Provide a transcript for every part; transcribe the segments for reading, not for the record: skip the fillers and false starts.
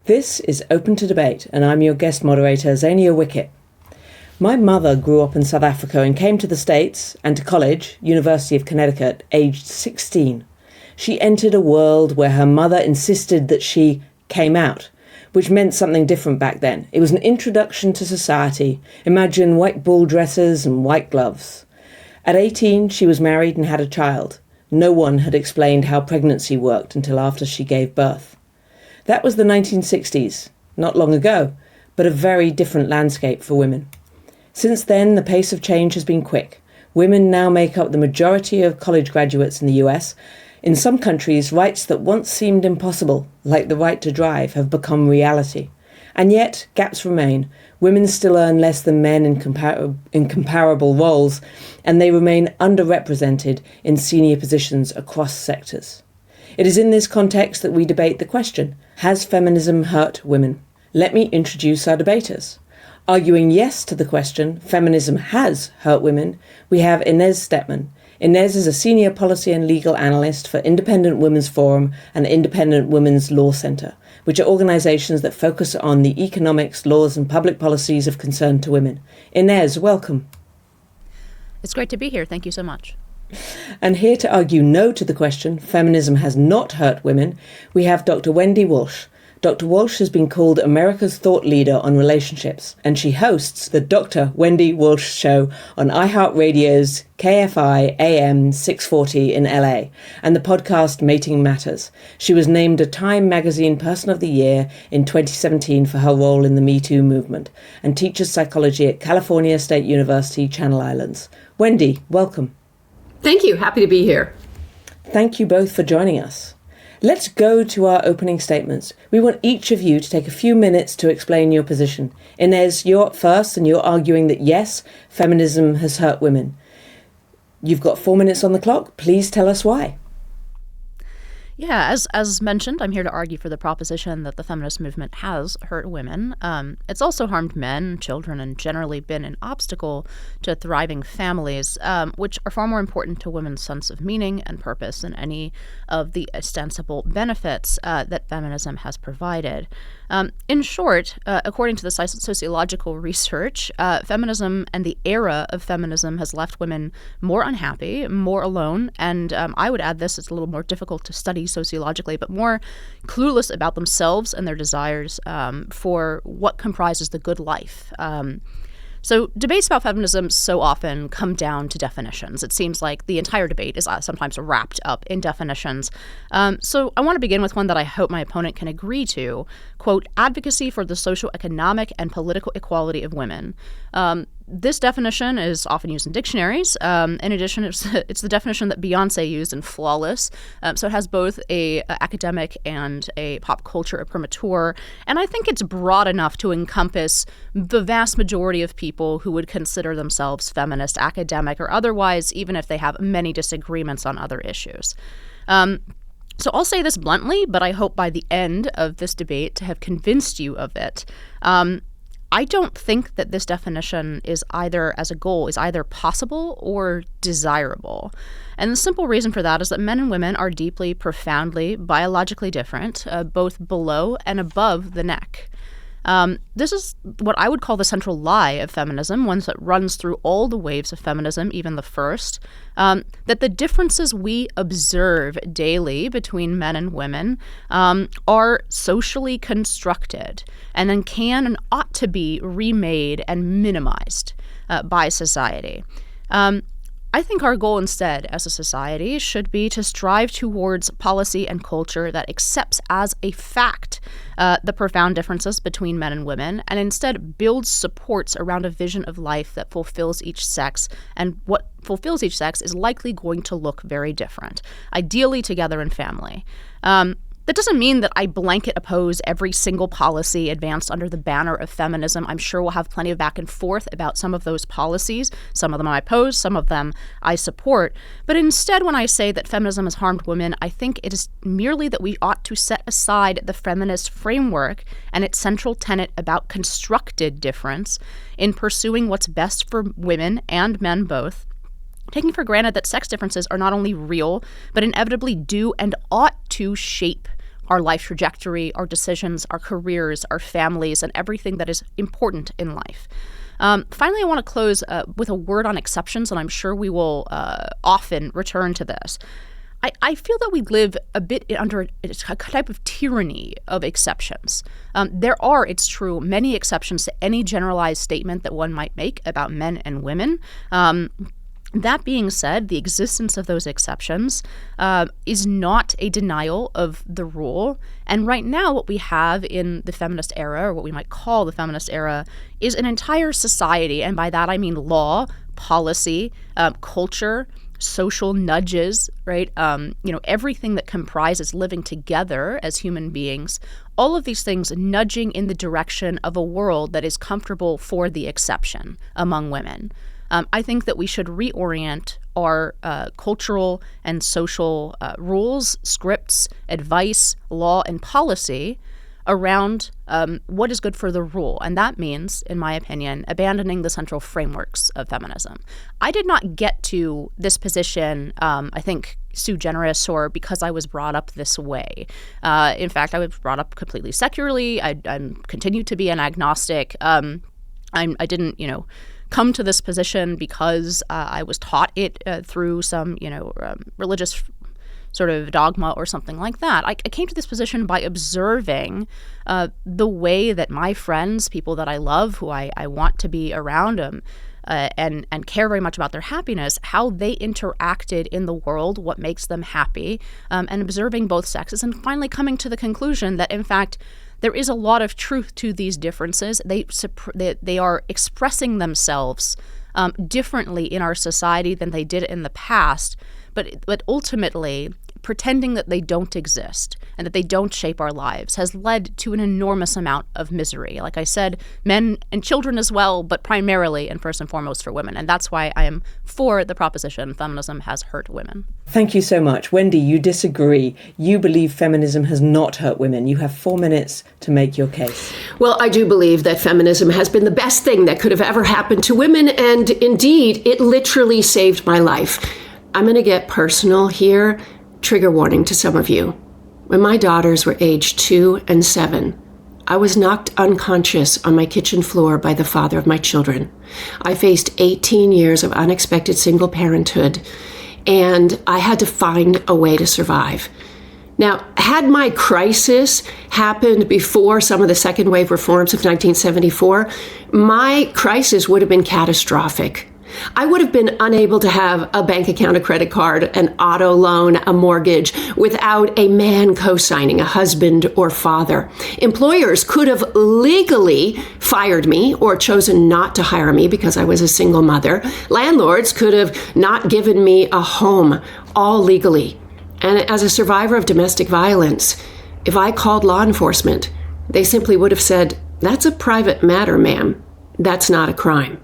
This is Open to Debate, and I'm your guest moderator, Zania Wickett. My mother grew up in South Africa and came to the States and to college, University of Connecticut, aged 16. She entered a world where her mother insisted that she came out, which meant something different back then. It was an introduction to society. Imagine white ball dresses and white gloves. At 18, she was married and had a child. No one had explained how pregnancy worked until after she gave birth. That was the 1960s, not long ago, but a very different landscape for women. Since then, the pace of change has been quick. Women now make up the majority of college graduates in the US. In some countries, rights that once seemed impossible, like the right to drive, have become reality. And yet, gaps remain. Women still earn less than men in comparable roles, and they remain underrepresented in senior positions across sectors. It is in this context that we debate the question, has feminism hurt women? Let me introduce our debaters. Arguing yes to the question, feminism has hurt women, we have Inez Stepman. Inez is a senior policy and legal analyst for Independent Women's Forum and Independent Women's Law Centre, which are organisations that focus on the economics, laws and public policies of concern to women. Inez, welcome. It's great to be here. Thank you so much. And here to argue no to the question, feminism has not hurt women, we have Dr. Wendy Walsh. Dr. Walsh has been called America's thought leader on relationships, and she hosts the Dr. Wendy Walsh Show on iHeartRadio's KFI AM 640 in LA, and the podcast Mating Matters. She was named a Time Magazine Person of the Year in 2017 for her role in the Me Too movement, and teaches psychology at California State University, Channel Islands. Wendy, welcome. Thank you. Happy to be here. Thank you both for joining us. Let's go to our opening statements. We want each of you to take a few minutes to explain your position. Inez, you're up first and you're arguing that yes, feminism has hurt women. You've got 4 minutes on the clock. Please tell us why. Yeah, as mentioned, I'm here to argue for the proposition that the feminist movement has hurt women. It's also harmed men, children, and generally been an obstacle to thriving families, which are far more important to women's sense of meaning and purpose than any of the ostensible benefits that feminism has provided. In short, according to the sociological research, feminism and the era of feminism has left women more unhappy, more alone, and I would add this, it's a little more difficult to study sociologically, but more clueless about themselves and their desires for what comprises the good life. So debates about feminism so often come down to definitions. It seems like the entire debate is sometimes wrapped up in definitions. So I want to begin with one that I hope my opponent can agree to. Quote, advocacy for the social, economic, and political equality of women. This definition is often used in dictionaries. In addition, it's the definition that Beyonce used in Flawless. So it has both a academic and a pop culture imprimatur. And I think it's broad enough to encompass the vast majority of people who would consider themselves feminist, academic, or otherwise, even if they have many disagreements on other issues. So I'll say this bluntly, but I hope by the end of this debate to have convinced you of it. I don't think that this definition is either possible or desirable. And the simple reason for that is that men and women are deeply, profoundly, biologically different, both below and above the neck. This is what I would call the central lie of feminism, one that runs through all the waves of feminism, even the first, that the differences we observe daily between men and women are socially constructed and then can and ought to be remade and minimized by society. I think our goal instead as a society should be to strive towards policy and culture that accepts as a fact the profound differences between men and women, and instead builds supports around a vision of life that fulfills each sex, and what fulfills each sex is likely going to look very different, ideally together in family. That doesn't mean that I blanket oppose every single policy advanced under the banner of feminism. I'm sure we'll have plenty of back and forth about some of those policies. Some of them I oppose, some of them I support. But instead, when I say that feminism has harmed women, I think it is merely that we ought to set aside the feminist framework and its central tenet about constructed difference in pursuing what's best for women and men both, taking for granted that sex differences are not only real, but inevitably do and ought to shape our life trajectory, our decisions, our careers, our families, and everything that is important in life. Finally, I want to close with a word on exceptions, and I'm sure we will often return to this. I feel that we live a bit under a type of tyranny of exceptions. There are, it's true, many exceptions to any generalized statement that one might make about men and women. That being said, the existence of those exceptions is not a denial of the rule. And right now, what we have in the feminist era, or what we might call the feminist era, is an entire society, and by that I mean law, policy, culture, social nudges, right? Everything that comprises living together as human beings, all of these things nudging in the direction of a world that is comfortable for the exception among women. I think that we should reorient our cultural and social rules, scripts, advice, law, and policy around what is good for the rule. And that means, in my opinion, abandoning the central frameworks of feminism. I did not get to this position, I think, sui generis or because I was brought up this way. In fact, I was brought up completely secularly. I continue to be an agnostic. I didn't, come to this position because I was taught it through some, religious sort of dogma or something like that. I came to this position by observing the way that my friends, people that I love, who I want to be around them, and care very much about their happiness, how they interacted in the world, what makes them happy, and observing both sexes, and finally coming to the conclusion that, in fact, there is a lot of truth to these differences. They are expressing themselves differently in our society than they did in the past, but ultimately pretending that they don't exist and that they don't shape our lives has led to an enormous amount of misery. Like I said, men and children as well, but primarily and first and foremost for women. And that's why I am for the proposition feminism has hurt women. Thank you so much. Wendy, you disagree. You believe feminism has not hurt women. You have 4 minutes to make your case. Well, I do believe that feminism has been the best thing that could have ever happened to women. And indeed, it literally saved my life. I'm going to get personal here. Trigger warning to some of you. When my daughters were aged 2 and 7, I was knocked unconscious on my kitchen floor by the father of my children. I faced 18 years of unexpected single parenthood, and I had to find a way to survive. Now, had my crisis happened before some of the second wave reforms of 1974, my crisis would have been catastrophic. I would have been unable to have a bank account, a credit card, an auto loan, a mortgage without a man co-signing, a husband or father. Employers could have legally fired me or chosen not to hire me because I was a single mother. Landlords could have not given me a home, all legally. And as a survivor of domestic violence, if I called law enforcement, they simply would have said, "That's a private matter, ma'am. That's not a crime."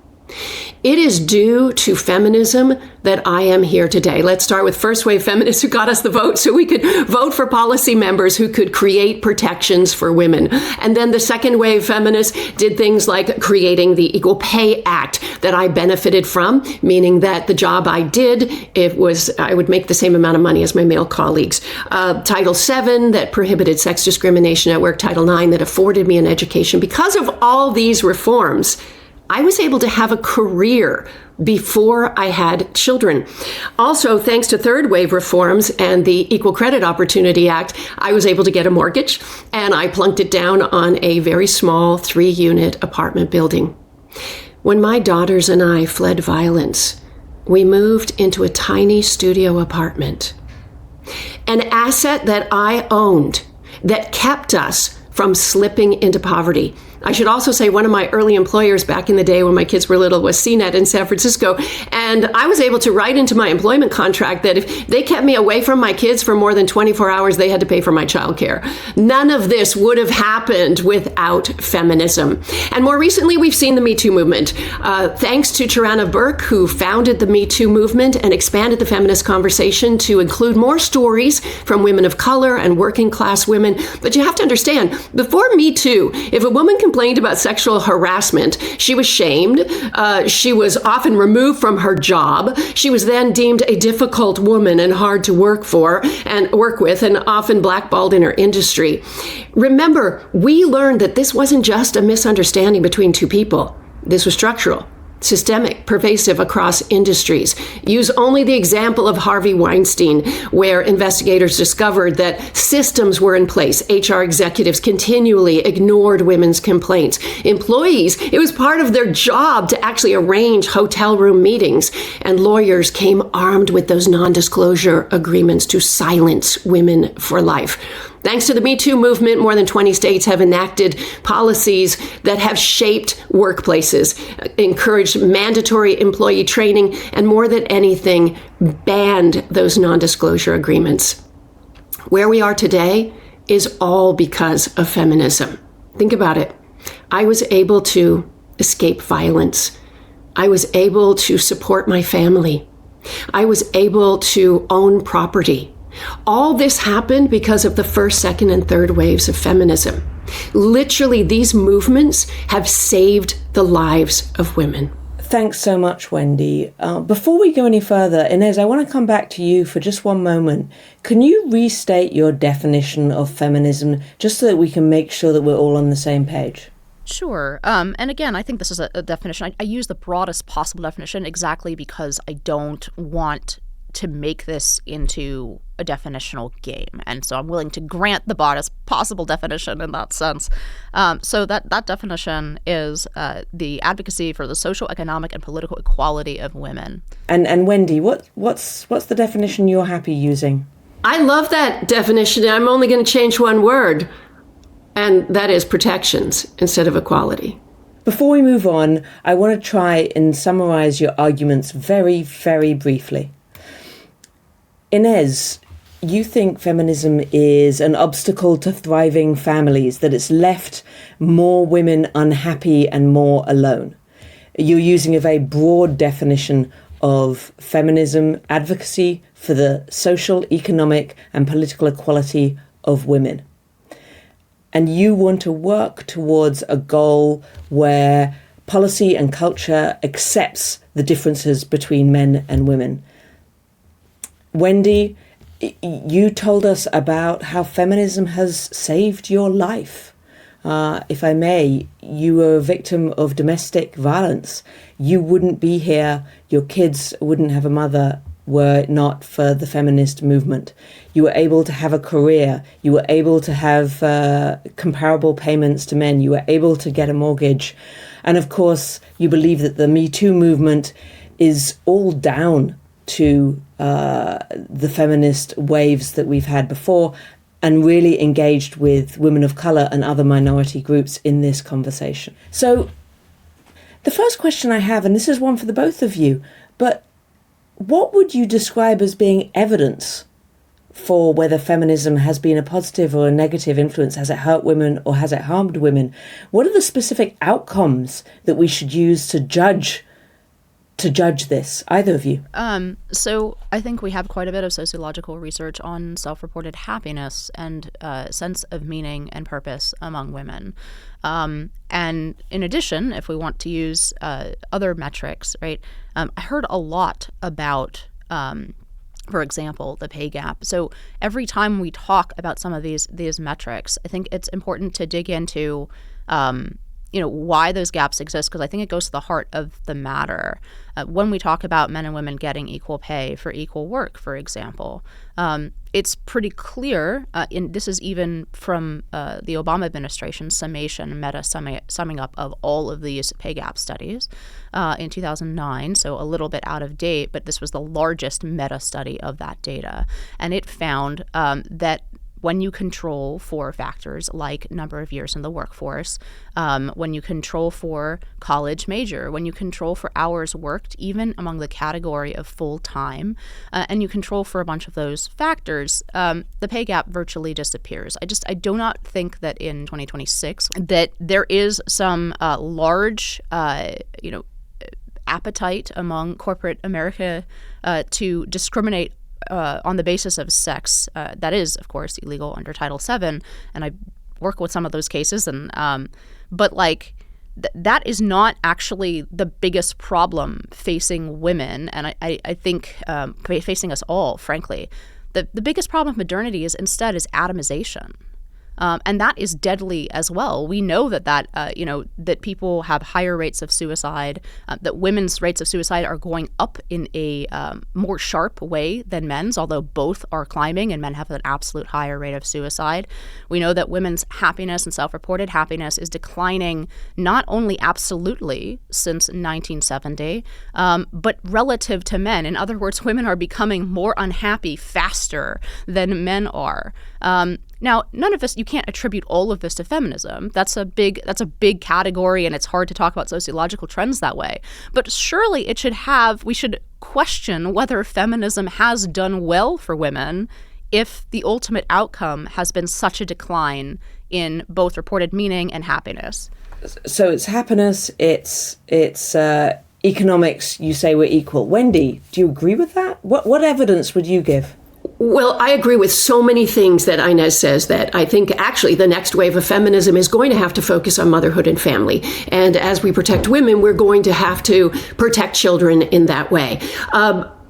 It is due to feminism that I am here today. Let's start with first wave feminists who got us the vote so we could vote for policy members who could create protections for women. And then the second wave feminists did things like creating the Equal Pay Act that I benefited from, meaning that the job I did, I would make the same amount of money as my male colleagues. Title VII that prohibited sex discrimination at work, Title IX that afforded me an education. Because of all these reforms, I was able to have a career before I had children. Also, thanks to third wave reforms and the Equal Credit Opportunity Act, I was able to get a mortgage, and I plunked it down on a very small 3-unit apartment building. When my daughters and I fled violence, we moved into a tiny studio apartment. An asset that I owned that kept us from slipping into poverty. I should also say one of my early employers back in the day when my kids were little was CNET in San Francisco. And I was able to write into my employment contract that if they kept me away from my kids for more than 24 hours, they had to pay for my childcare. None of this would have happened without feminism. And more recently, we've seen the Me Too movement. Thanks to Tarana Burke, who founded the Me Too movement and expanded the feminist conversation to include more stories from women of color and working class women. But you have to understand, before Me Too, if a woman can complained about sexual harassment, she was shamed. She was often removed from her job. She was then deemed a difficult woman and hard to work for and work with, and often blackballed in her industry. Remember, we learned that this wasn't just a misunderstanding between two people. This was structural, systemic, pervasive across industries. Use only the example of Harvey Weinstein, where investigators discovered that systems were in place. HR executives continually ignored women's complaints. Employees, it was part of their job to actually arrange hotel room meetings. And lawyers came armed with those non-disclosure agreements to silence women for life. Thanks to the Me Too movement, more than 20 states have enacted policies that have shaped workplaces, encouraged mandatory employee training, and more than anything, banned those non-disclosure agreements. Where we are today is all because of feminism. Think about it. I was able to escape violence. I was able to support my family. I was able to own property. All this happened because of the first, second, and third waves of feminism. Literally, these movements have saved the lives of women. Thanks so much, Wendy. Before we go any further, Inez, I want to come back to you for just one moment. Can you restate your definition of feminism just so that we can make sure that we're all on the same page? Sure. And again, I think this is a definition. I use the broadest possible definition exactly because I don't want to make this into a definitional game. And so I'm willing to grant the broadest possible definition in that sense. So that definition is the advocacy for the social, economic, and political equality of women. And Wendy, what's the definition you're happy using? I love that definition. I'm only going to change one word, and that is protections instead of equality. Before we move on, I want to try and summarize your arguments very, very briefly. Inez, you think feminism is an obstacle to thriving families, that it's left more women unhappy and more alone. You're using a very broad definition of feminism, advocacy for the social, economic, and political equality of women. And you want to work towards a goal where policy and culture accepts the differences between men and women. Wendy, you told us about how feminism has saved your life. If I may, you were a victim of domestic violence. You wouldn't be here, your kids wouldn't have a mother were it not for the feminist movement. You were able to have a career. You were able to have comparable payments to men. You were able to get a mortgage. And of course, you believe that the Me Too movement is all down to the feminist waves that we've had before, and really engaged with women of colour and other minority groups in this conversation. So the first question I have, and this is one for the both of you, but what would you describe as being evidence for whether feminism has been a positive or a negative influence? Has it hurt women or has it harmed women? What are the specific outcomes that we should use to judge this, either of you? So I think we have quite a bit of sociological research on self-reported happiness and sense of meaning and purpose among women. And in addition, if we want to use other metrics, right, I heard a lot about, for example, the pay gap. So every time we talk about some of these metrics, I think it's important to dig into why those gaps exist, because I think it goes to the heart of the matter. When we talk about men and women getting equal pay for equal work, for example, it's pretty clear, this is even from the Obama administration's summing up of all of these pay gap studies in 2009, so a little bit out of date, but this was the largest meta study of that data. And it found that when you control for factors like number of years in the workforce, when you control for college major, when you control for hours worked, even among the category of full-time, and you control for a bunch of those factors, the pay gap virtually disappears. I do not think that in 2026 that there is some large, appetite among corporate America to discriminate on the basis of sex. That is, of course, illegal under Title VII, and I work with some of those cases, and but like that is not actually the biggest problem facing women, and I think facing us all, frankly. The biggest problem of modernity is atomization. And that is deadly as well. We know that people have higher rates of suicide, that women's rates of suicide are going up in a more sharp way than men's, although both are climbing and men have an absolute higher rate of suicide. We know that women's happiness and self-reported happiness is declining not only absolutely since 1970, but relative to men. In other words, women are becoming more unhappy faster than men are. Now, none of this, you can't attribute all of this to feminism. That's a big category, and it's hard to talk about sociological trends that way. But surely we should question whether feminism has done well for women if the ultimate outcome has been such a decline in both reported meaning and happiness. So it's happiness, it's economics, you say we're equal. Wendy, do you agree with that? What evidence would you give? Well, I agree with so many things that Inez says that I think actually the next wave of feminism is going to have to focus on motherhood and family. And as we protect women, we're going to have to protect children in that way.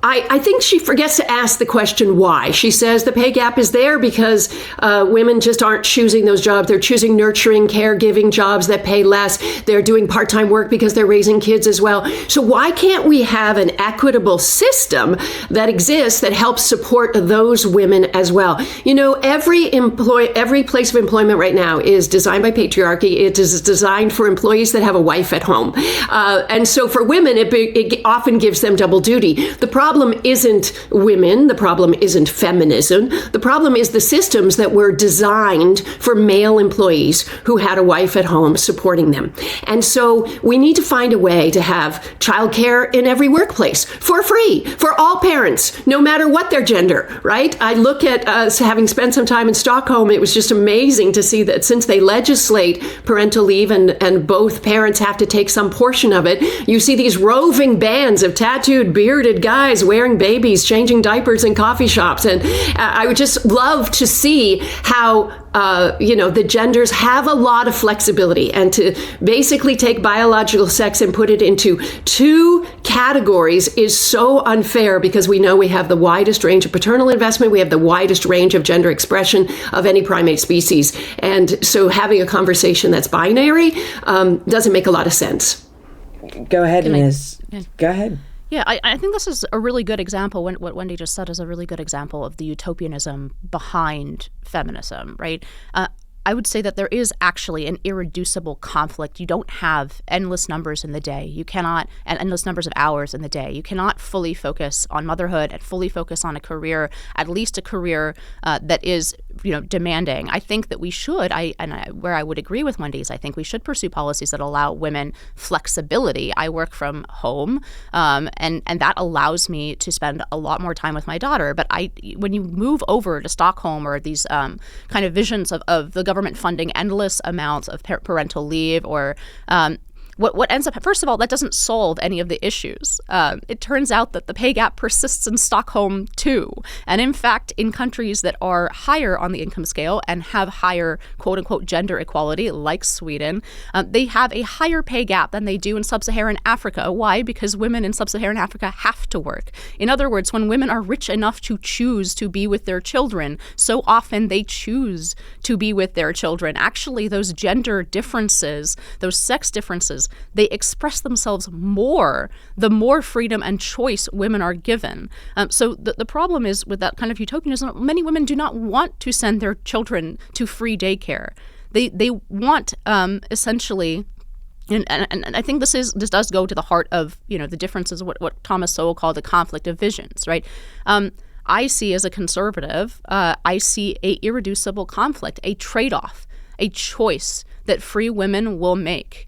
I think she forgets to ask the question why. She says the pay gap is there because women just aren't choosing those jobs. They're choosing nurturing, caregiving jobs that pay less. They're doing part-time work because they're raising kids as well. So why can't we have an equitable system that exists that helps support those women as well? You know, every place of employment right now is designed by patriarchy. It is designed for employees that have a wife at home. And so for women, it often gives them double duty. The problem isn't women. The problem isn't feminism. The problem is the systems that were designed for male employees who had a wife at home supporting them. And so we need to find a way to have childcare in every workplace for free for all parents, no matter what their gender, right? I look at having spent some time in Stockholm, it was just amazing to see that since they legislate parental leave and both parents have to take some portion of it, you see these roving bands of tattooed, bearded guys wearing babies, changing diapers in coffee shops. And I would just love to see how the genders have a lot of flexibility, and to basically take biological sex and put it into two categories is so unfair, because we know we have the widest range of paternal investment. We have the widest range of gender expression of any primate species. And so having a conversation that's binary doesn't make a lot of sense. Go ahead, Inez. Go ahead. Yeah, I think this is a really good example. What Wendy just said is a really good example of the utopianism behind feminism, right? I would say that there is actually an irreducible conflict. You don't have endless numbers in the day. You cannot, and endless numbers of hours in the day. You cannot fully focus on motherhood and fully focus on a career, at least a career that is, demanding. I think that we should, where I would agree with Wendy is I think we should pursue policies that allow women flexibility. I work from home, and that allows me to spend a lot more time with my daughter. But when you move over to Stockholm, or these kind of visions of the government funding endless amounts of parental leave, or what ends up, first of all, that doesn't solve any of the issues. It turns out that the pay gap persists in Stockholm too. And in fact, in countries that are higher on the income scale and have higher quote unquote gender equality, like Sweden, they have a higher pay gap than they do in sub-Saharan Africa. Why? Because women in sub-Saharan Africa have to work. In other words, when women are rich enough to choose to be with their children, so often they choose to be with their children. Actually, those gender differences, those sex differences, they express themselves more the more freedom and choice women are given. So the problem is with that kind of utopianism, many women do not want to send their children to free daycare. They want essentially. And I think this does go to the heart of the differences, what Thomas Sowell called the conflict of visions, right? I see as a conservative, I see a irreducible conflict, a trade-off, a choice that free women will make.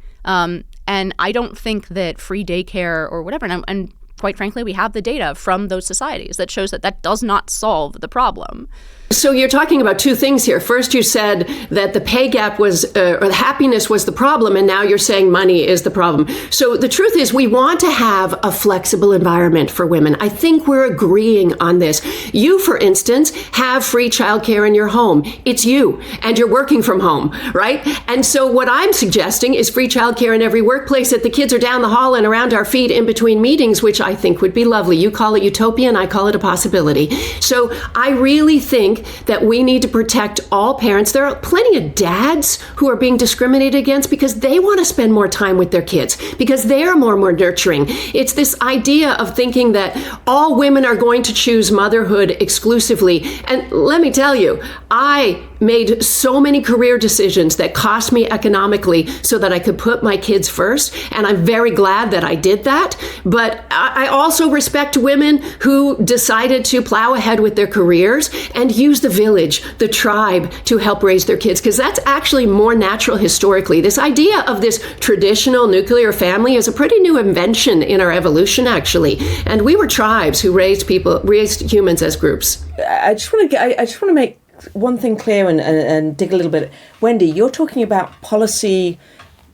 And I don't think that free daycare or whatever, and quite frankly, we have the data from those societies that shows that does not solve the problem. So you're talking about two things here. First, you said that the pay gap was, or the happiness was the problem, and now you're saying money is the problem. So the truth is, we want to have a flexible environment for women. I think we're agreeing on this. You, for instance, have free childcare in your home. It's you, and you're working from home, right? And so what I'm suggesting is free childcare in every workplace, that the kids are down the hall and around our feet in between meetings, which I think would be lovely. You call it utopia, and I call it a possibility. So I really think that we need to protect all parents. There are plenty of dads who are being discriminated against because they want to spend more time with their kids, because they are more nurturing. It's this idea of thinking that all women are going to choose motherhood exclusively. And let me tell you, I made so many career decisions that cost me economically so that I could put my kids first. And I'm very glad that I did that. But I also respect women who decided to plow ahead with their careers and use the village, the tribe, to help raise their kids, because that's actually more natural historically. This idea of this traditional nuclear family is a pretty new invention in our evolution, actually. And we were tribes who raised humans as groups. I just want to make one thing clear and dig a little bit. Wendy, you're talking about policy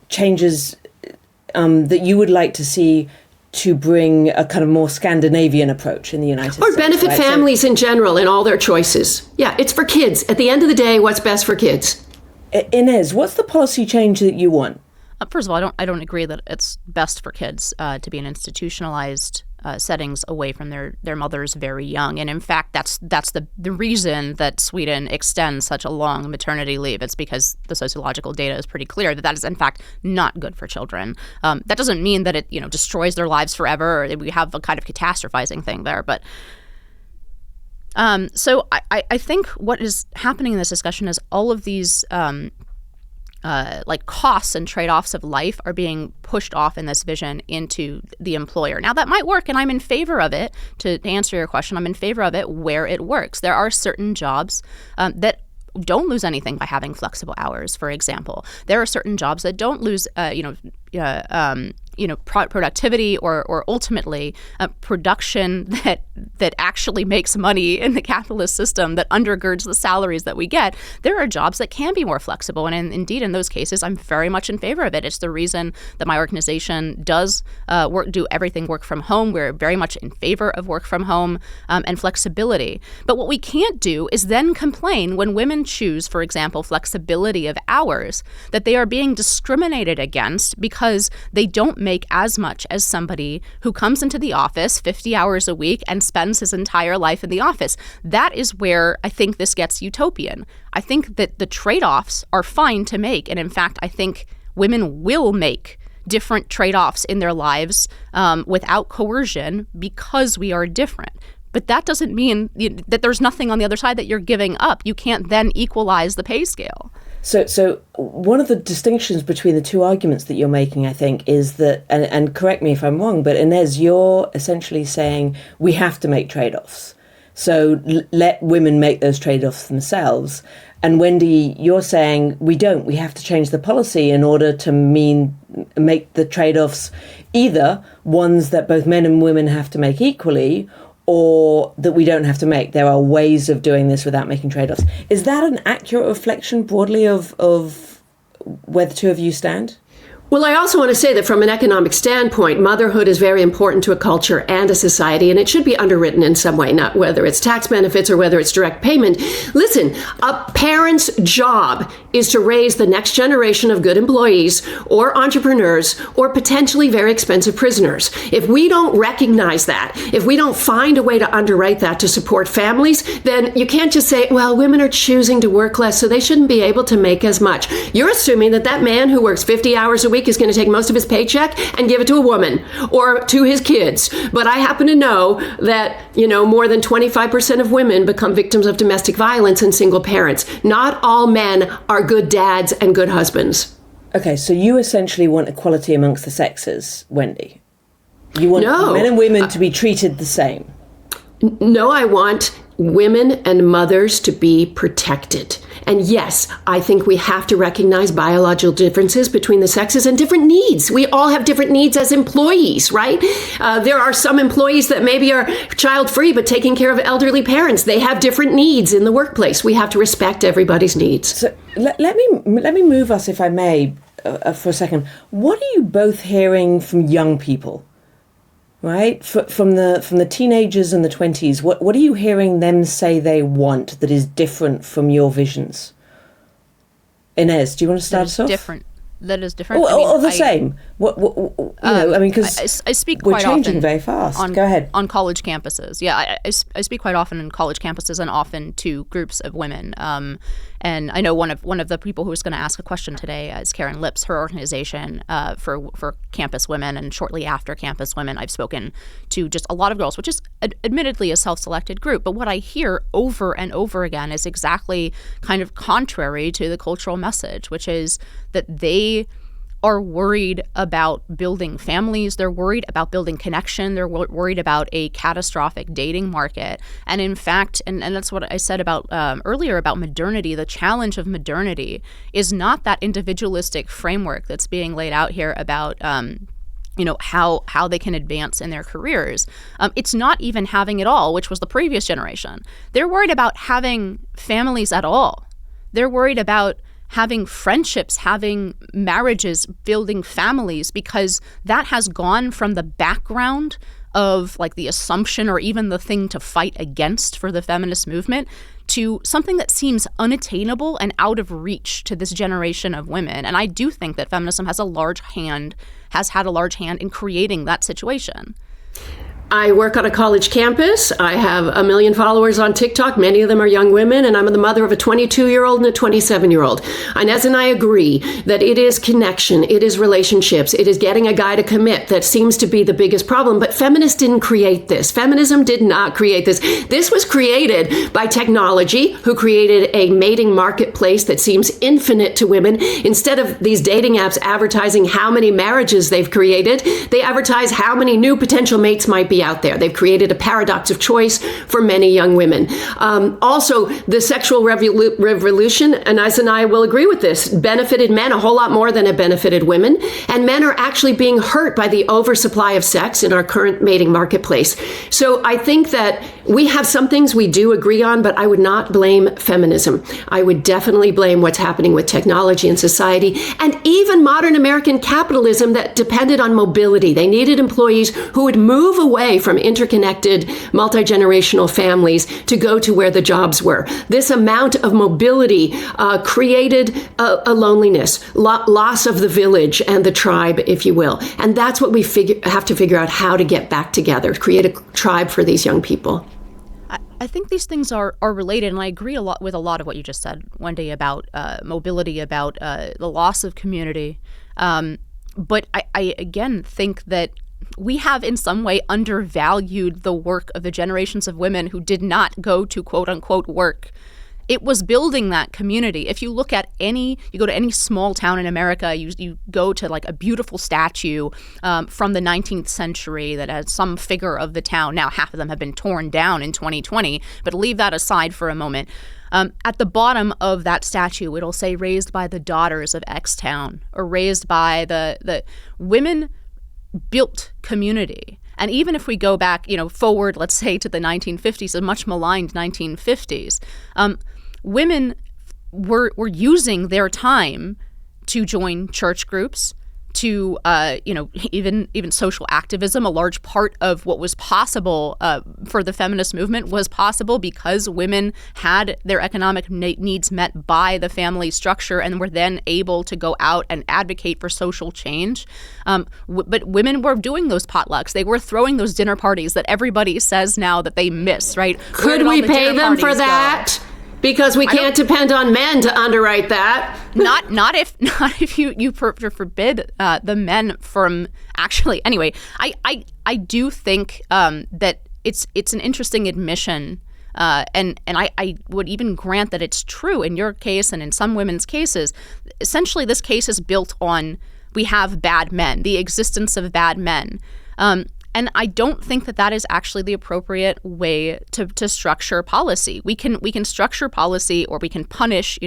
changes that you would like to see to bring a kind of more Scandinavian approach in the United States. Or benefit right? families in general in all their choices. Yeah, it's for kids. At the end of the day, what's best for kids? Inez, what's the policy change that you want? First of all, I don't agree that it's best for kids to be in institutionalized settings away from their mothers very young. And in fact, that's the reason that Sweden extends such a long maternity leave. It's because the sociological data is pretty clear that is in fact not good for children. That doesn't mean that it destroys their lives forever, or we have a kind of catastrophizing thing there, but. So I think what is happening in this discussion is all of these like costs and trade-offs of life are being pushed off in this vision into the employer. Now, that might work, and I'm in favor of it. To answer your question, I'm in favor of it where it works. There are certain jobs that don't lose anything by having flexible hours, for example. There are certain jobs that don't lose, productivity or ultimately production that actually makes money in the capitalist system that undergirds the salaries that we get. There are jobs that can be more flexible, and indeed in those cases I'm very much in favor of it. It's the reason that my organization does do everything work from home. We're very much in favor of work from home and flexibility. But what we can't do is then complain when women choose, for example, flexibility of hours, that they are being discriminated against because they don't make as much as somebody who comes into the office 50 hours a week and spends his entire life in the office. That is where I think this gets utopian. I think that the trade-offs are fine to make. And in fact, I think women will make different trade-offs in their lives without coercion because we are different. But that doesn't mean that there's nothing on the other side that you're giving up. You can't then equalize the pay scale. So one of the distinctions between the two arguments that you're making, I think, is that, and correct me if I'm wrong, but Inez, you're essentially saying we have to make trade-offs. So let women make those trade-offs themselves. And Wendy, you're saying we don't. We have to change the policy in order to make the trade-offs either ones that both men and women have to make equally, or that we don't have to make. There are ways of doing this without making trade-offs. Is that an accurate reflection broadly of where the two of you stand? Well, I also want to say that from an economic standpoint, motherhood is very important to a culture and a society, and it should be underwritten in some way, not whether it's tax benefits or whether it's direct payment. Listen, a parent's job is to raise the next generation of good employees or entrepreneurs or potentially very expensive prisoners. If we don't recognize that, if we don't find a way to underwrite that to support families, then you can't just say, well, women are choosing to work less, so they shouldn't be able to make as much. You're assuming that man who works 50 hours a week is going to take most of his paycheck and give it to a woman or to his kids. But I happen to know that, more than 25% of women become victims of domestic violence and single parents. Not all men are good dads and good husbands. Okay, so you essentially want equality amongst the sexes, Wendy. You want men and women to be treated the same. No, I want women and mothers to be protected. And yes, I think we have to recognize biological differences between the sexes and different needs. We all have different needs as employees, right? There are some employees that maybe are child-free but taking care of elderly parents. They have different needs in the workplace. We have to respect everybody's needs. So let me move us, if I may, for a second. What are you both hearing from young people? Right, from the teenagers and the 20s, what are you hearing them say they want that is different from your visions? Inez, do you want to start us off? That is different. Or the same. Because I speak we're quite changing often very fast. Go ahead. On college campuses. Yeah, I speak quite often in college campuses and often to groups of women. And I know one of the people who was going to ask a question today is Karen Lips. Her organization for campus women, and shortly after campus women, I've spoken to just a lot of girls, which is admittedly a self-selected group. But what I hear over and over again is exactly kind of contrary to the cultural message, which is that they are worried about building families. They're worried about building connection. They're worried about a catastrophic dating market. And in fact, and that's what I said about earlier about modernity, the challenge of modernity is not that individualistic framework that's being laid out here about how they can advance in their careers. It's not even having it all, which was the previous generation. They're worried about having families at all. They're worried about having friendships, having marriages, building families, because that has gone from the background of like the assumption or even the thing to fight against for the feminist movement to something that seems unattainable and out of reach to this generation of women. And I do think that feminism has had a large hand in creating that situation. I work on a college campus. I have 1 million followers on TikTok. Many of them are young women, and I'm the mother of a 22-year-old and a 27-year-old. Inez and I agree that it is connection, it is relationships, it is getting a guy to commit that seems to be the biggest problem. But feminists didn't create this. Feminism did not create this. This was created by technology, who created a mating marketplace that seems infinite to women. Instead of these dating apps advertising how many marriages they've created, they advertise how many new potential mates might be out there. They've created a paradox of choice for many young women. Also, the sexual revolution, and Inez and I will agree with this, benefited men a whole lot more than it benefited women. And men are actually being hurt by the oversupply of sex in our current mating marketplace. So I think that we have some things we do agree on, but I would not blame feminism. I would definitely blame what's happening with technology and society, and even modern American capitalism that depended on mobility. They needed employees who would move away from interconnected, multi-generational families to go to where the jobs were. This amount of mobility created a loneliness, loss of the village and the tribe, if you will. And that's what we have to figure out how to get back together, create a tribe for these young people. I think these things are related, and I agree with a lot of what you just said, Wendy, about mobility, about the loss of community. But I again think that we have in some way undervalued the work of the generations of women who did not go to quote unquote work. It was building that community. If you look at you go to any small town in America, you go to like a beautiful statue from the 19th century that has some figure of the town. Now, half of them have been torn down in 2020, but leave that aside for a moment. At the bottom of that statue, it'll say raised by the daughters of X town, or raised by the women built community. And even if we go back, forward, let's say to the 1950s, the much maligned 1950s, women were using their time to join church groups, to even social activism. A large part of what was possible for the feminist movement was possible because women had their economic needs met by the family structure and were then able to go out and advocate for social change. But women were doing those potlucks. They were throwing those dinner parties that everybody says now that they miss, right? Could we pay them for that? Go? Because we can't depend on men to underwrite that. Not if you forbid the men from actually. Anyway, I do think that it's an interesting admission, and I would even grant that it's true in your case and in some women's cases. Essentially, this case is built on we have bad men, the existence of bad men. And I don't think that that is actually the appropriate way to structure policy. We can structure policy, or we can punish,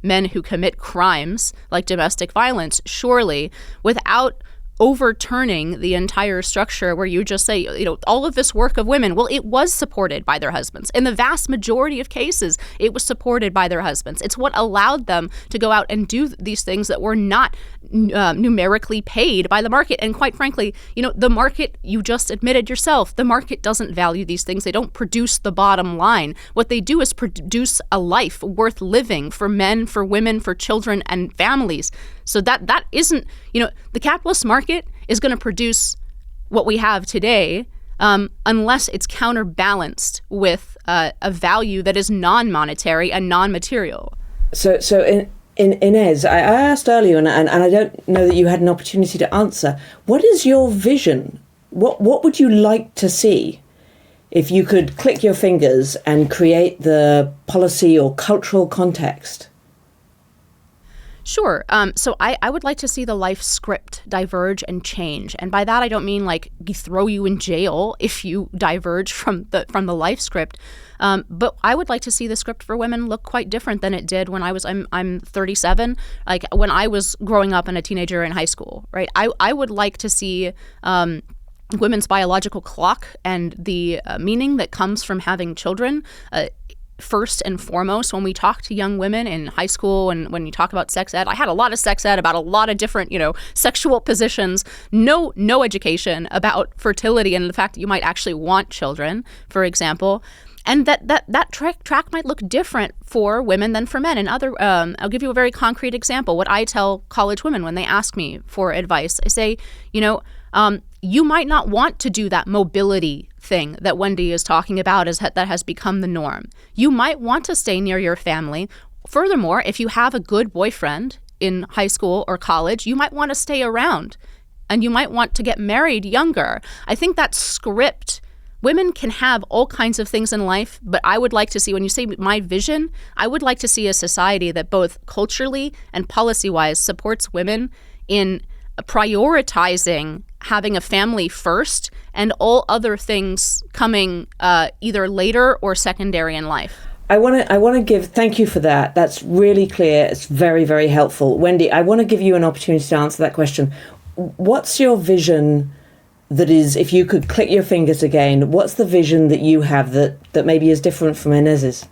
men who commit crimes like domestic violence, surely, without overturning the entire structure where you just say, all of this work of women, well, it was supported by their husbands. In the vast majority of cases, it was supported by their husbands. It's what allowed them to go out and do these things that were not numerically paid by the market. And quite frankly, the market, you just admitted yourself, the market doesn't value these things. They don't produce the bottom line. What they do is produce a life worth living for men, for women, for children, and families. So that isn't, the capitalist market is going to produce what we have today unless it's counterbalanced with a value that is non-monetary and non-material. So in Inez, I asked earlier, and I don't know that you had an opportunity to answer. What is your vision? What would you like to see if you could click your fingers and create the policy or cultural context? Sure. So I would like to see the life script diverge and change. And by that, I don't mean like throw you in jail if you diverge from the life script. But I would like to see the script for women look quite different than it did when I'm 37, like when I was growing up and a teenager in high school, right? I would like to see women's biological clock and the meaning that comes from having children first and foremost. When we talk to young women in high school and when you talk about sex ed, I had a lot of sex ed about a lot of different, sexual positions, no education about fertility and the fact that you might actually want children, for example. And that track might look different for women than for men. And I'll give you a very concrete example. What I tell college women when they ask me for advice, I say, you might not want to do that mobility thing that Wendy is talking about that has become the norm. You might want to stay near your family. Furthermore, if you have a good boyfriend in high school or college, you might want to stay around and you might want to get married younger. I think that script, women can have all kinds of things in life, but I would like to see, when you say my vision, I would like to see a society that both culturally and policy-wise supports women in prioritizing having a family first and all other things coming either later or secondary in life. I want to thank you for that. That's really clear. It's very, very helpful. Wendy, I want to give you an opportunity to answer that question. What's your vision that is, if you could click your fingers again, what's the vision that you have that maybe is different from Inez's?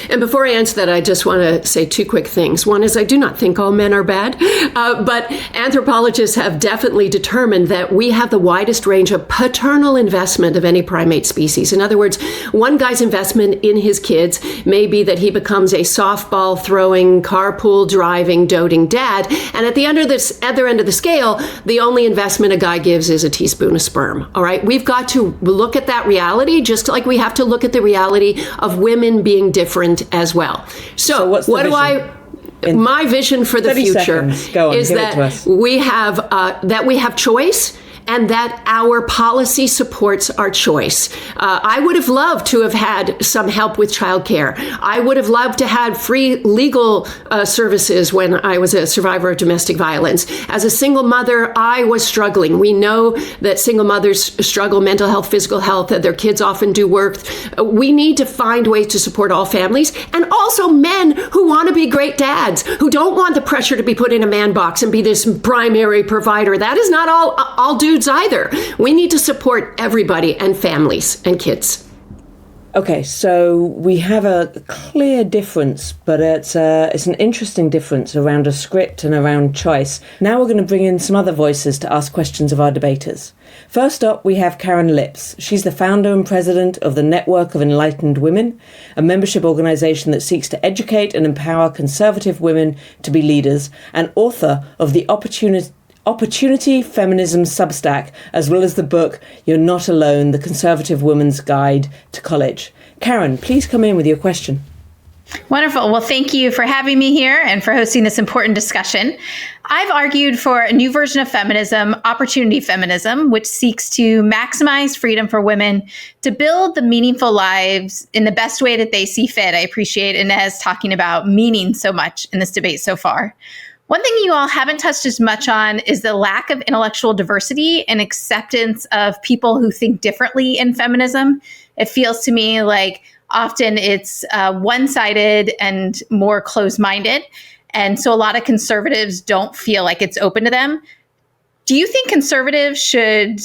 And before I answer that, I just want to say two quick things. One is I do not think all men are bad, but anthropologists have definitely determined that we have the widest range of paternal investment of any primate species. In other words, one guy's investment in his kids may be that he becomes a softball throwing, carpool driving, doting dad. And at the other end of the scale, the only investment a guy gives is a teaspoon of sperm. All right. We've got to look at that reality, just like we have to look at the reality of women being different as well. So what's the vision? My vision for the future is that we have choice and that our policy supports our choice. I would have loved to have had some help with childcare. I would have loved to have free legal services when I was a survivor of domestic violence. As a single mother, I was struggling. We know that single mothers struggle, mental health, physical health, that their kids often do work. We need to find ways to support all families, and also men who want to be great dads, who don't want the pressure to be put in a man box and be this primary provider. That is not all dudes either. We need to support everybody and families and kids. Okay, so we have a clear difference, but it's an interesting difference around a script and around choice. Now we're going to bring in some other voices to ask questions of our debaters. First up, we have Karen Lips. She's the founder and president of the Network of Enlightened Women, a membership organisation that seeks to educate and empower conservative women to be leaders, and author of the Opportunity Feminism Substack, as well as the book You're Not Alone, The Conservative Woman's Guide to College. Karen, please come in with your question. Wonderful. Well, thank you for having me here and for hosting this important discussion. I've argued for a new version of feminism, opportunity feminism, which seeks to maximize freedom for women to build the meaningful lives in the best way that they see fit. I appreciate Inez talking about meaning so much in this debate so far. One thing you all haven't touched as much on is the lack of intellectual diversity and acceptance of people who think differently in feminism. It feels to me like often it's one-sided and more closed-minded. And so a lot of conservatives don't feel like it's open to them. Do you think conservatives should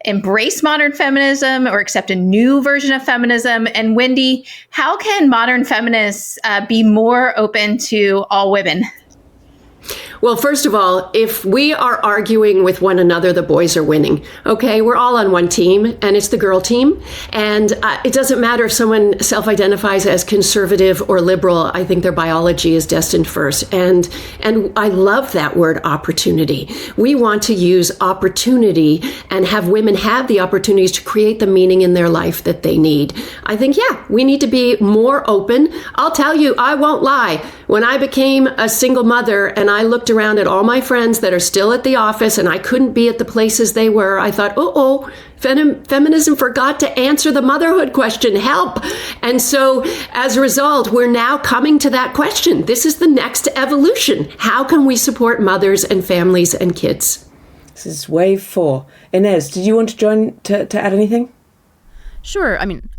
embrace modern feminism or accept a new version of feminism? And Wendy, how can modern feminists be more open to all women? Well, first of all, if we are arguing with one another, the boys are winning. Okay, we're all on one team, and it's the girl team. And it doesn't matter if someone self-identifies as conservative or liberal. I think their biology is destined first. And I love that word, opportunity. We want to use opportunity and have women have the opportunities to create the meaning in their life that they need. I think, yeah, we need to be more open. I'll tell you, I won't lie. When I became a single mother and I looked around at all my friends that are still at the office and I couldn't be at the places they were, I thought, feminism forgot to answer the motherhood question, help. And so as a result, we're now coming to that question. This is the next evolution. How can we support mothers and families and kids? This is wave 4. Inez, did you want to join to add anything? Sure. I mean,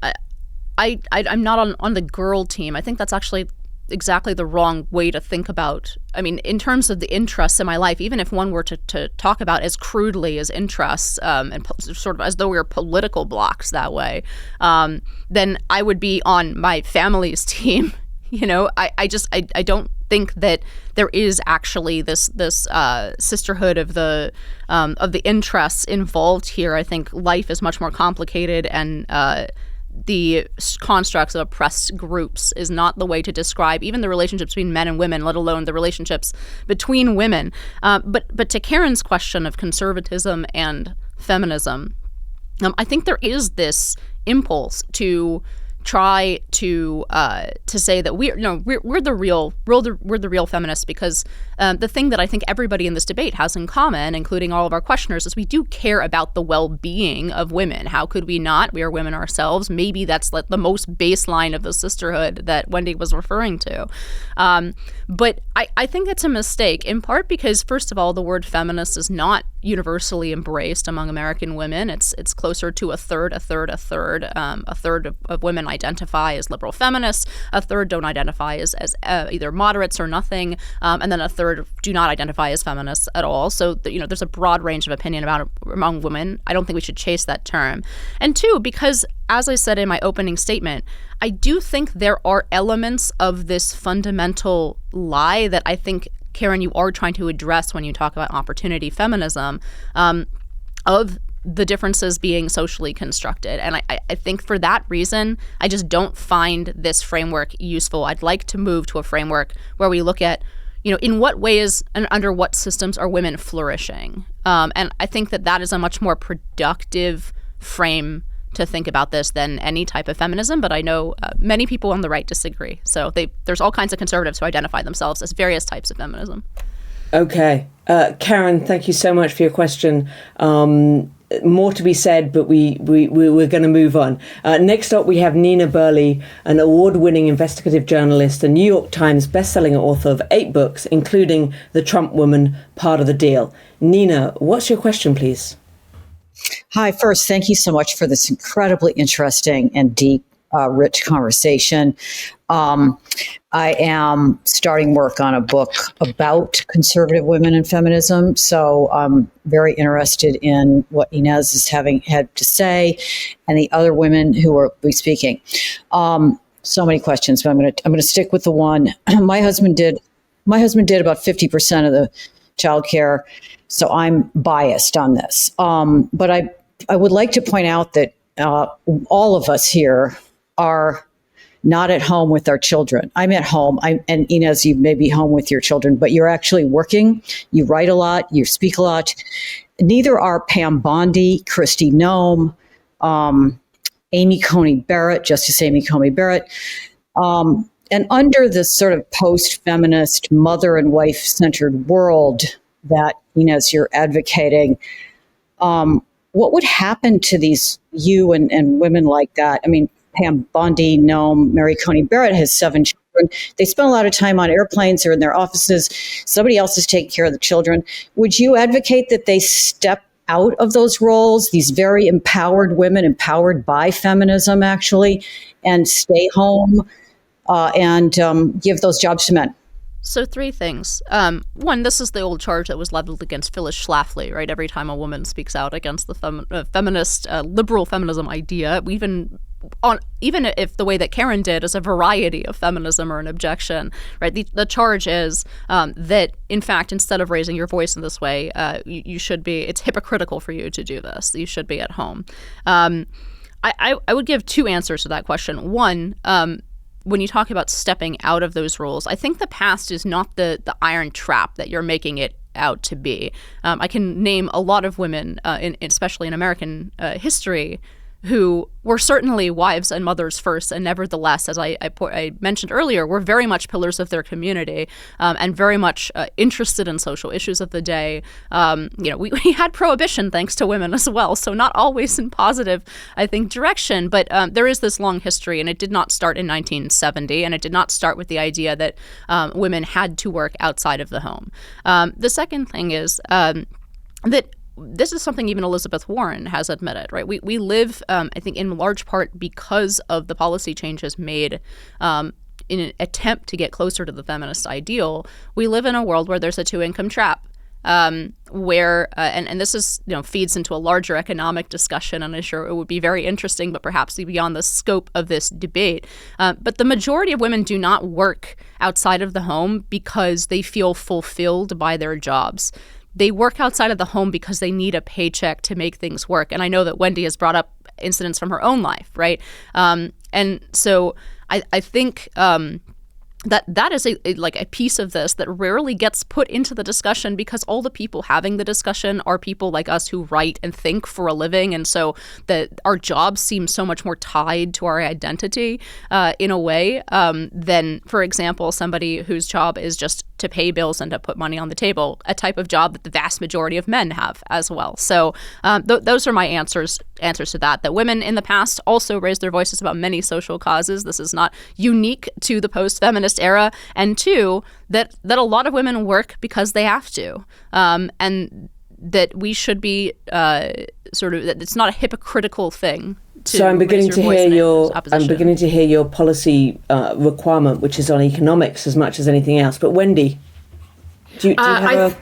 I'm not on the girl team. I think that's actually exactly the wrong way to think about. I mean, in terms of the interests in my life, even if one were to talk about as crudely as interests and sort of as though we were political blocks that way, then I would be on my family's team. You know, I don't think that there is actually this sisterhood of the interests involved here. I think life is much more complicated, and the constructs of oppressed groups is not the way to describe even the relationships between men and women, let alone the relationships between women. But to Karen's question of conservatism and feminism, I think there is this impulse to try to say that we're the real feminists, because the thing that I think everybody in this debate has in common, including all of our questioners, is we do care about the well-being of women. How could we not? We are women ourselves. Maybe that's like the most baseline of the sisterhood that Wendy was referring to. But I think it's a mistake, in part because, first of all, the word feminist is not universally embraced among American women. It's closer to a third. A third of women identify as liberal feminists. A third don't identify as either moderates or nothing, and then a third do not identify as feminists at all. So there's a broad range of opinion among women. I don't think we should chase that term. And two, because as I said in my opening statement, I do think there are elements of this fundamental lie that I think, Karen, you are trying to address when you talk about opportunity feminism, of the differences being socially constructed. And I think for that reason, I just don't find this framework useful. I'd like to move to a framework where we look at, in what ways and under what systems are women flourishing. And I think that is a much more productive frame to think about this than any type of feminism. But I know many people on the right disagree. So there's all kinds of conservatives who identify themselves as various types of feminism. Okay. Karen, thank you so much for your question. More to be said, but we're going to move on. Next up, we have Nina Burley, an award-winning investigative journalist, a New York Times bestselling author of 8 books, including The Trump Woman, Part of the Deal. Nina, what's your question, please? Hi, first, thank you so much for this incredibly interesting and deep, rich conversation. I am starting work on a book about conservative women and feminism, so I'm very interested in what Inez is had to say, and the other women who will be speaking. So many questions, but I'm going to stick with the one. My husband did about 50% of the childcare, so I'm biased on this. But I would like to point out that all of us here are not at home with our children. I'm at home. And Inez, you may be home with your children, but you're actually working. You write a lot. You speak a lot. Neither are Pam Bondi, Kristi Noem, Amy Coney Barrett, Justice Amy Coney Barrett. And under this sort of post-feminist, mother and wife-centered world that, Inez, you're advocating, what would happen to you and women like that? I mean, Pam Bondi, Noem, Mary Coney Barrett has 7 children. children. They spend a lot of time on airplanes or in their offices. Somebody else is taking care of the children. Would you advocate that they step out of those roles, these very empowered women, empowered by feminism, actually, and stay home and give those jobs to men? So 3 things. One, this is the old charge that was leveled against Phyllis Schlafly, right? Every time a woman speaks out against the feminist, liberal feminism idea, even if the way that Karen did is a variety of feminism or an objection, right? The charge is that, in fact, instead of raising your voice in this way, you should be, it's hypocritical for you to do this. You should be at home. I would give 2 answers to that question. One, when you talk about stepping out of those roles, I think the past is not the iron trap that you're making it out to be. I can name a lot of women, especially in American history, who were certainly wives and mothers first, and nevertheless, as I mentioned earlier, were very much pillars of their community and very much interested in social issues of the day. We had prohibition thanks to women as well, so not always in positive, I think, direction. But there is this long history, and it did not start in 1970, and it did not start with the idea that women had to work outside of the home. The second thing is that this is something even Elizabeth Warren has admitted, right? We live, I think, in large part because of the policy changes made in an attempt to get closer to the feminist ideal. We live in a world where there's a 2-income trap, where and this is feeds into a larger economic discussion, and I'm sure it would be very interesting, but perhaps beyond the scope of this debate. But the majority of women do not work outside of the home because they feel fulfilled by their jobs. They work outside of the home because they need a paycheck to make things work. And I know that Wendy has brought up incidents from her own life, right? And so I think that is a piece of this that rarely gets put into the discussion, because all the people having the discussion are people like us who write and think for a living, and so that our jobs seem so much more tied to our identity in a way than, for example, somebody whose job is just to pay bills and to put money on the table, a type of job that the vast majority of men have as well. So those are my answers to that women in the past also raised their voices about many social causes. This is not unique to the post-feminist era. And 2, that a lot of women work because they have to. And that we should be that it's not a hypocritical thing. So I'm beginning to hear your policy requirement, which is on economics as much as anything else. But Wendy, do you have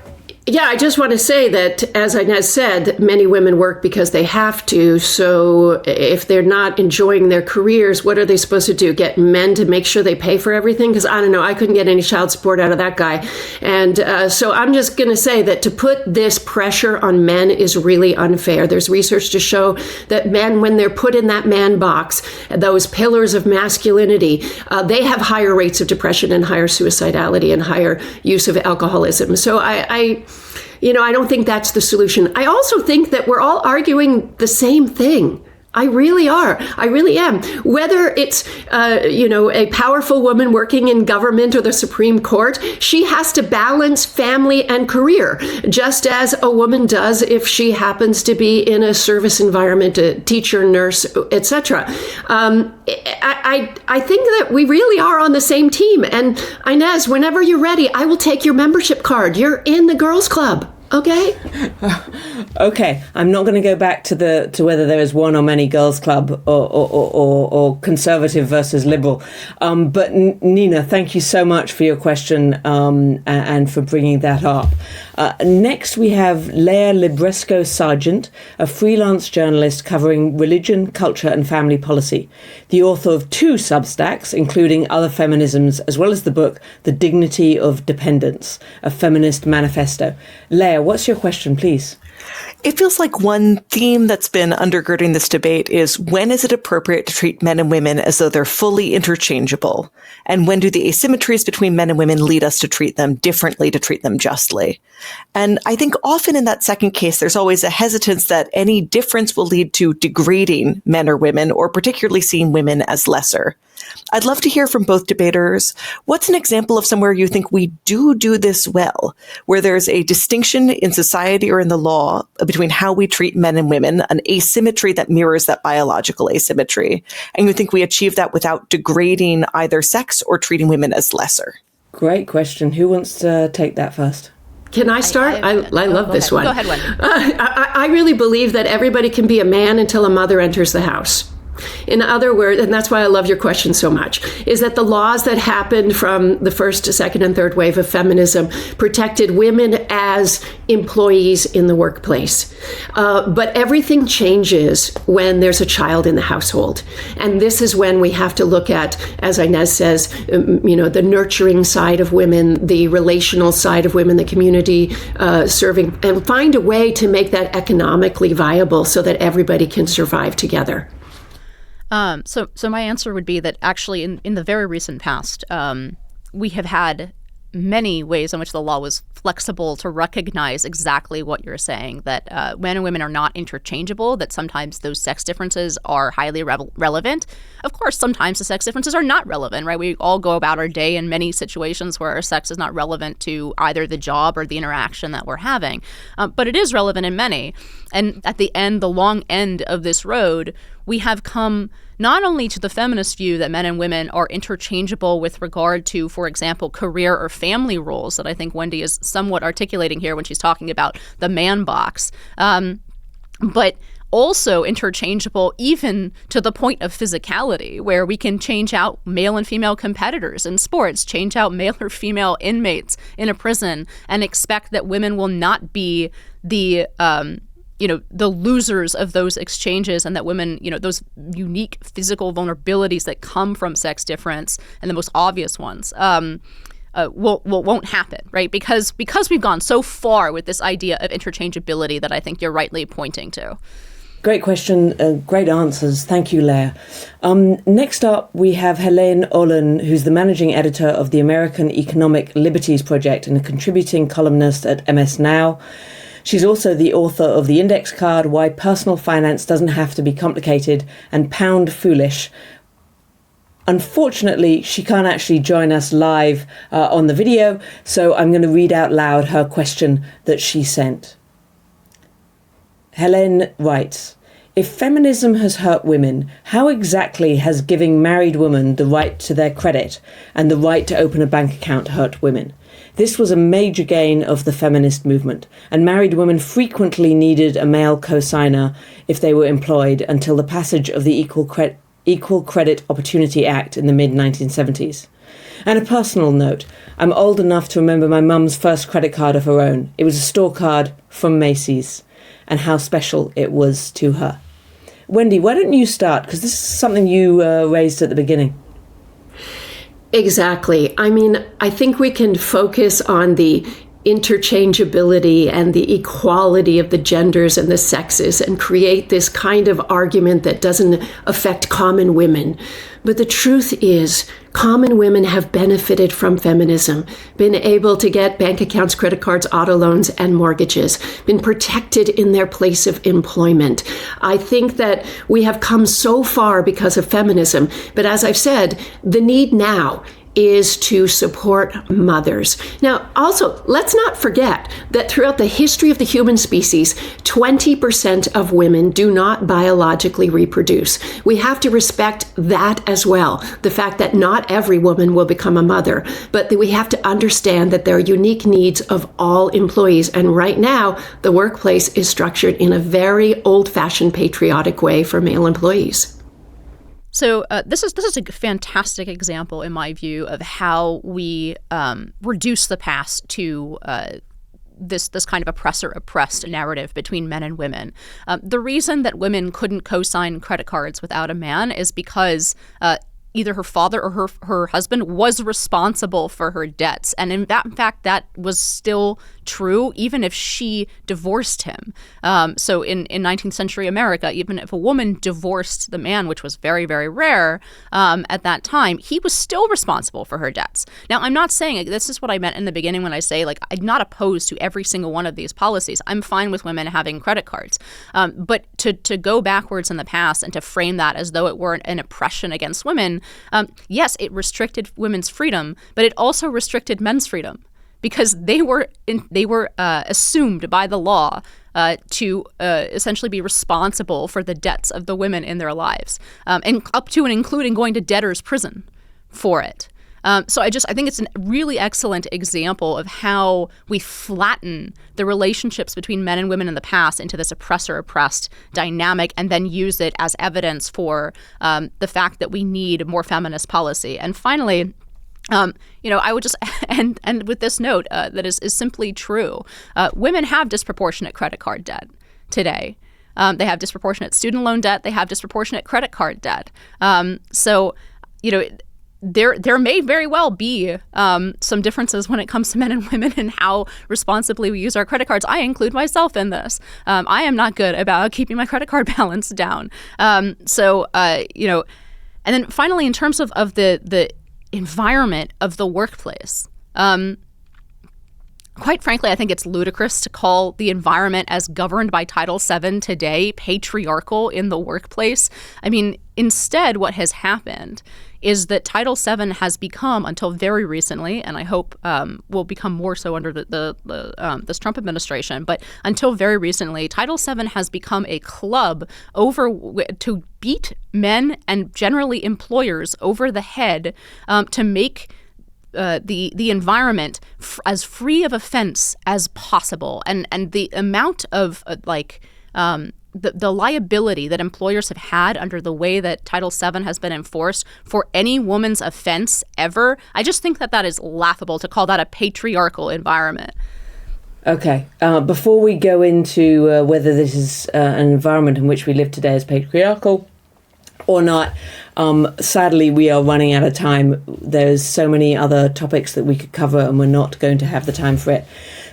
Yeah, I just want to say that, as Inez said, many women work because they have to. So if they're not enjoying their careers, what are they supposed to do? Get men to make sure they pay for everything? Because I don't know, I couldn't get any child support out of that guy. And so I'm just going to say that to put this pressure on men is really unfair. There's research to show that men, when they're put in that man box, those pillars of masculinity, they have higher rates of depression and higher suicidality and higher use of alcoholism. So I don't think that's the solution. I also think that we're all arguing the same thing. I really are. I really am. Whether it's, a powerful woman working in government or the Supreme Court, she has to balance family and career, just as a woman does if she happens to be in a service environment, a teacher, nurse, etc. I think that we really are on the same team. And Inez, whenever you're ready, I will take your membership card. You're in the girls' club. Okay. Okay. I'm not going to go back to whether there is one or many girls' club or conservative versus liberal. But Nina, thank you so much for your question and for bringing that up. Next, we have Leah Libresco Sargent, a freelance journalist covering religion, culture, and family policy. The author of 2 Substacks, including Other Feminisms, as well as the book The Dignity of Dependence, a feminist manifesto. Leah, what's your question, please? It feels like one theme that's been undergirding this debate is, when is it appropriate to treat men and women as though they're fully interchangeable? And when do the asymmetries between men and women lead us to treat them differently, to treat them justly? And I think often in that second case, there's always a hesitance that any difference will lead to degrading men or women, or particularly seeing women as lesser. I'd love to hear from both debaters. What's an example of somewhere you think we do this well, where there's a distinction in society or in the law between how we treat men and women, an asymmetry that mirrors that biological asymmetry, and you think we achieve that without degrading either sex or treating women as lesser? Great question. Who wants to take that first? Can I start? I love this one. Go ahead, Wendy. I really believe that everybody can be a man until a mother enters the house. In other words, and that's why I love your question so much, is that the laws that happened from the first, second, and third wave of feminism protected women as employees in the workplace. But everything changes when there's a child in the household. And this is when we have to look at, as Inez says, the nurturing side of women, the relational side of women, the community serving, and find a way to make that economically viable so that everybody can survive together. So my answer would be that actually in the very recent past, we have had many ways in which the law was flexible to recognize exactly what you're saying, that men and women are not interchangeable, that sometimes those sex differences are highly relevant. Of course, sometimes the sex differences are not relevant, right? We all go about our day in many situations where our sex is not relevant to either the job or the interaction that we're having. But it is relevant in many. And at the end, the long end of this road, we have come not only to the feminist view that men and women are interchangeable with regard to, for example, career or family roles that I think Wendy is somewhat articulating here when she's talking about the man box, but also interchangeable even to the point of physicality, where we can change out male and female competitors in sports, change out male or female inmates in a prison, and expect that women will not be the losers of those exchanges, and that women, those unique physical vulnerabilities that come from sex difference, and the most obvious ones, won't happen, right? Because we've gone so far with this idea of interchangeability that I think you're rightly pointing to. Great question, great answers. Thank you, Leah. Next up, we have Helene Olin, who's the managing editor of the American Economic Liberties Project and a contributing columnist at MS Now. She's also the author of The Index Card, Why Personal Finance Doesn't Have to Be Complicated, and Pound Foolish. Unfortunately, she can't actually join us live on the video, so I'm going to read out loud her question that she sent. Helene writes, if feminism has hurt women, how exactly has giving married women the right to their credit and the right to open a bank account hurt women? This was a major gain of the feminist movement, and married women frequently needed a male co-signer if they were employed until the passage of the Equal Credit Opportunity Act in the mid-1970s. And a personal note, I'm old enough to remember my mum's first credit card of her own. It was a store card from Macy's, and how special it was to her. Wendy, why don't you start? Because this is something you raised at the beginning. Exactly. I mean, I think we can focus on the interchangeability and the equality of the genders and the sexes and create this kind of argument that doesn't affect common women. But the truth is, common women have benefited from feminism, been able to get bank accounts, credit cards, auto loans, and mortgages, been protected in their place of employment. I think that we have come so far because of feminism. But as I've said, the need now is to support mothers. Now, also, let's not forget that throughout the history of the human species, 20% of women do not biologically reproduce. We have to respect that as well. The fact that not every woman will become a mother, but that we have to understand that there are unique needs of all employees. And right now, the workplace is structured in a very old-fashioned patriotic way for male employees. So this is a fantastic example, in my view, of how we reduce the past to this kind of oppressor-oppressed narrative between men and women. The reason that women couldn't co-sign credit cards without a man is because either her father or her husband was responsible for her debts. And in fact, that was still true even if she divorced him. So in 19th century America, even if a woman divorced the man, which was very, very rare at that time, he was still responsible for her debts. Now, I'm not saying, this is what I meant in the beginning when I say, like, I'm not opposed to every single one of these policies. I'm fine with women having credit cards. But to go backwards in the past and to frame that as though it were an oppression against women, yes, it restricted women's freedom, but it also restricted men's freedom, because they were assumed by the law to essentially be responsible for the debts of the women in their lives, and up to and including going to debtor's prison for it. So I think it's a really excellent example of how we flatten the relationships between men and women in the past into this oppressor-oppressed dynamic, and then use it as evidence for the fact that we need more feminist policy. And finally, I would just end with this note that is simply true. Women have disproportionate credit card debt today. They have disproportionate student loan debt. They have disproportionate credit card debt. There may very well be some differences when it comes to men and women and how responsibly we use our credit cards. I include myself in this. I am not good about keeping my credit card balance down. And then finally, in terms of the environment of the workplace, quite frankly, I think it's ludicrous to call the environment as governed by Title VII today patriarchal in the workplace. I mean, instead, what has happened is that Title VII has become, until very recently, and I hope will become more so under this Trump administration, but until very recently, Title VII has become a club to beat men and generally employers over the head to make the environment as free of offense as possible, and the amount of the liability that employers have had under the way that Title VII has been enforced for any woman's offense ever, I just think that is laughable to call that a patriarchal environment. Okay. Before we go into whether this is an environment in which we live today is patriarchal or not, sadly, we are running out of time. There's so many other topics that we could cover, and we're not going to have the time for it.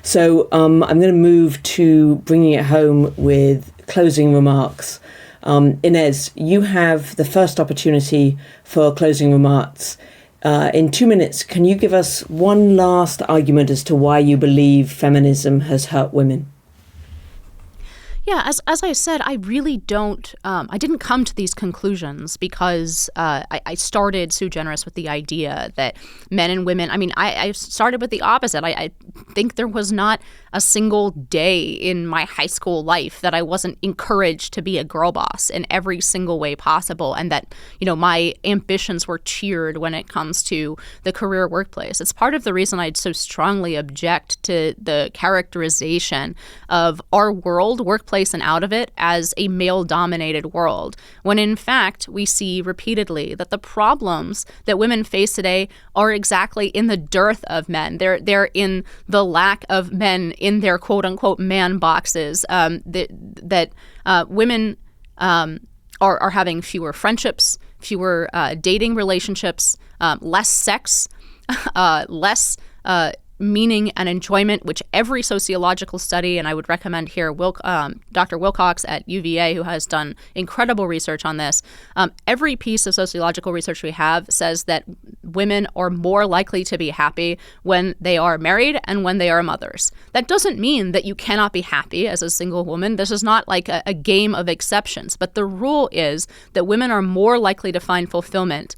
So I'm going to move to bringing it home with closing remarks. Inez, you have the first opportunity for closing remarks. In 2 minutes, can you give us one last argument as to why you believe feminism has hurt women? Yeah, as I said, I really don't, I didn't come to these conclusions because I started sui generis with the idea that men and women, I started with the opposite. I think there was not a single day in my high school life that I wasn't encouraged to be a girl boss in every single way possible, and that, my ambitions were cheered when it comes to the career workplace. It's part of the reason I'd so strongly object to the characterization of our workplace and out of it as a male-dominated world, when in fact we see repeatedly that the problems that women face today are exactly in the dearth of men. They're in the lack of men in their quote-unquote man boxes, that women are having fewer friendships, fewer dating relationships, less sex, less meaning and enjoyment, which every sociological study, and I would recommend here Dr. Wilcox at UVA, who has done incredible research on this, every piece of sociological research we have says that women are more likely to be happy when they are married and when they are mothers. That doesn't mean that you cannot be happy as a single woman. This is not like a game of exceptions, but the rule is that women are more likely to find fulfillment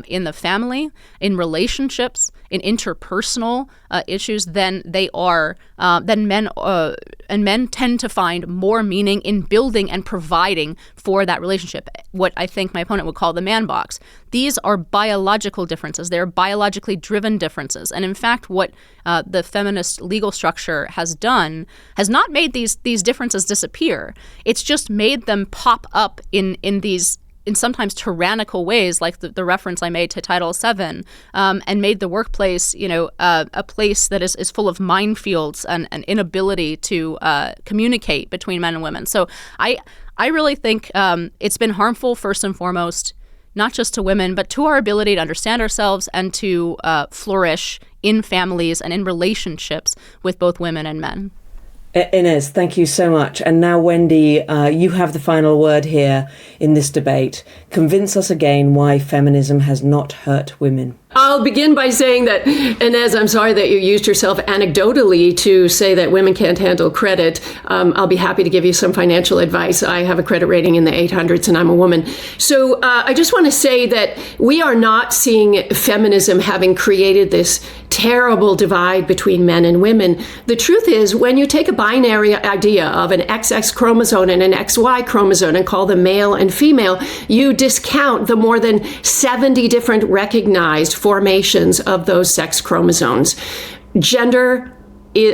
in the family, in relationships, in interpersonal issues than they are than men, and men tend to find more meaning in building and providing for that relationship, what I think my opponent would call the man box. These are biological differences. They're biologically driven differences. And in fact, what the feminist legal structure has done has not made these differences disappear. It's just made them pop up in sometimes tyrannical ways, like the reference I made to Title VII, and made the workplace, a place that is full of minefields and an inability to communicate between men and women. So I really think it's been harmful, first and foremost, not just to women, but to our ability to understand ourselves and to flourish in families and in relationships with both women and men. Inez, thank you so much. And now, Wendy, you have the final word here in this debate. Convince us again why feminism has not hurt women. I'll begin by saying that, Inez, I'm sorry that you used yourself anecdotally to say that women can't handle credit. I'll be happy to give you some financial advice. I have a credit rating in the 800s and I'm a woman. So I just want to say that we are not seeing feminism having created this terrible divide between men and women. The truth is, when you take a binary idea of an XX chromosome and an XY chromosome and call them male and female, you discount the more than 70 different recognized formations of those sex chromosomes. Gender,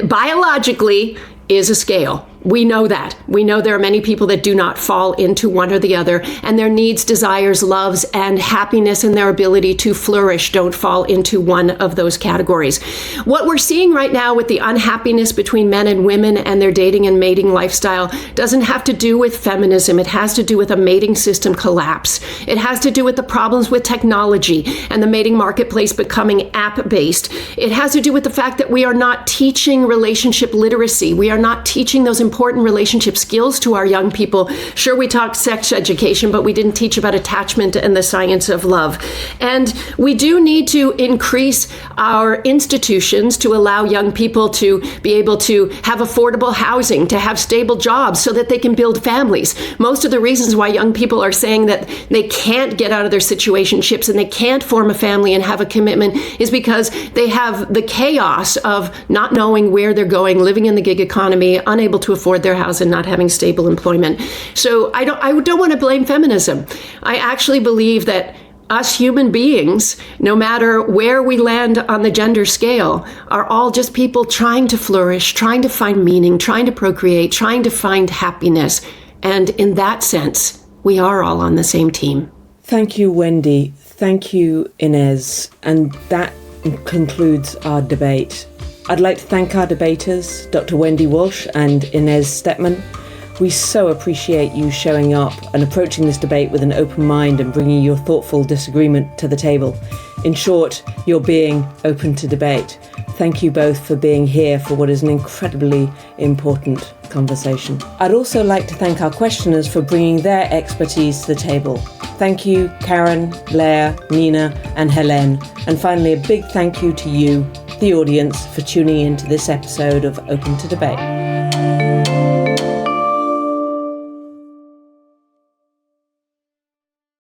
biologically, is a scale. We know that. We know there are many people that do not fall into one or the other, and their needs, desires, loves, and happiness and their ability to flourish don't fall into one of those categories. What we're seeing right now with the unhappiness between men and women and their dating and mating lifestyle doesn't have to do with feminism. It has to do with a mating system collapse. It has to do with the problems with technology and the mating marketplace becoming app-based. It has to do with the fact that we are not teaching relationship literacy. We are not teaching those important relationship skills to our young people. Sure, we talked sex education, but we didn't teach about attachment and the science of love. And we do need to increase our institutions to allow young people to be able to have affordable housing, to have stable jobs so that they can build families. Most of the reasons why young people are saying that they can't get out of their situationships and they can't form a family and have a commitment is because they have the chaos of not knowing where they're going, living in the gig economy, unable to afford their house and not having stable employment. So I don't want to blame feminism. I actually believe that us human beings, no matter where we land on the gender scale, are all just people trying to flourish, trying to find meaning, trying to procreate, trying to find happiness. And in that sense, we are all on the same team. Thank you, Wendy. Thank you, Inez. And that concludes our debate. I'd like to thank our debaters, Dr. Wendy Walsh and Inez Stepman. We so appreciate you showing up and approaching this debate with an open mind and bringing your thoughtful disagreement to the table. In short, you're being open to debate. Thank you both for being here for what is an incredibly important conversation. I'd also like to thank our questioners for bringing their expertise to the table. Thank you, Karen, Leah, Nina, and Helene. And finally, a big thank you to you, the audience, for tuning into this episode of Open to Debate.